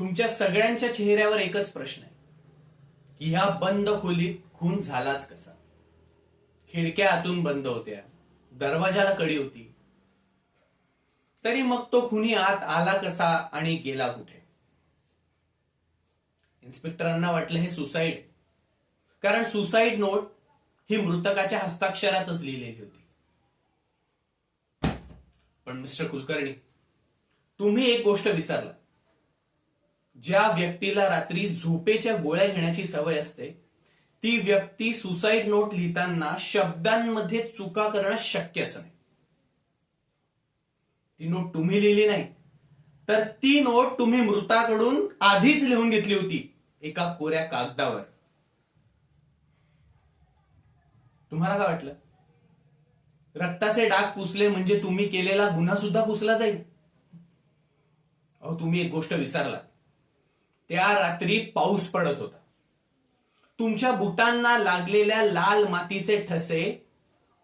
तुमच्या सगळ्यांच्या चेहऱ्यावर एकच प्रश्न आहे की ह्या बंद खोलीत खून झालाच कसा. खिडक्या आतून बंद होत्या, दरवाजाला कडी होती, तरी मग तो खुनी आत आला कसा आणि गेला कुठे. इन्स्पेक्टरांना वाटलं हे सुसाईड, कारण सुसाईड नोट ही मृतकाच्या हस्ताक्षरातच लिहिलेली होती. पण मिस्टर कुलकर्णी, तुम्ही एक गोष्ट विसरला. ज्या व्यक्तीला रात्री झोपेच्या गोळ्या घेण्याची सवय असते ती व्यक्ती सुसाईड नोट लिहिताना शब्दांमध्ये चुका करणं शक्यच नाही. ती नोट तुम्ही लिहिली नाही, तर ती नोट तुम्ही मृताकडून आधीच लिहून घेतली होती एका कोऱ्या कागदावर. तुम्हाला काय वाटलं? रक्ताचे डाग पुसले म्हणजे तुम्ही केलेला गुन्हा सुद्धा पुसला जाईल? अहो, तुम्ही एक गोष्ट विसरला. त्या रात्री पाऊस पडत होता. तुमच्या बुटांना लागलेल्या लाल मातीचे ठसे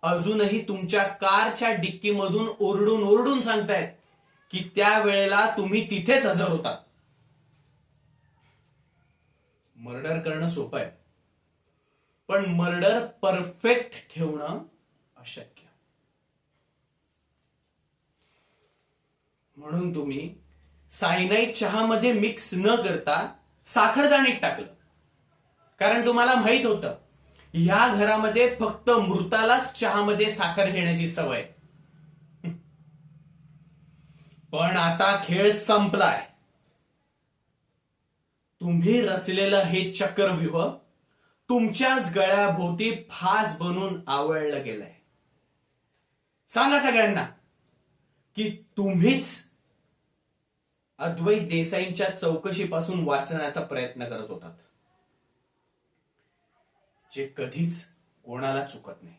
अजूनही तुमच्या कारच्या डिक्कीमधून ओरडून ओरडून सांगतायत की त्या वेळेला तुम्ही तिथेच हजर होता. मर्डर करणं सोपं आहे, पण मर्डर परफेक्ट ठेवणं अशक्य. म्हणून तुम्ही सायनाइड चहामध्ये मिक्स न करता साखरदाणीत टाकलं, कारण तुम्हाला माहित होतं या घरामध्ये फक्त मृतालाच चहामध्ये साखर घेण्याची सवय. पण आता खेळ संपलाय. तुम्ही रचलेलं हे चक्रव्यूह तुमच्याच गळ्याभोवती फास बनून आवळलं गेलंय. सांगा सगळ्यांना की तुम्हीच अद्वैत देसाईंच्या चौकशीपासून वाचण्याचा प्रयत्न करत होतात, जे कधीच कोणाला चुकत नाही.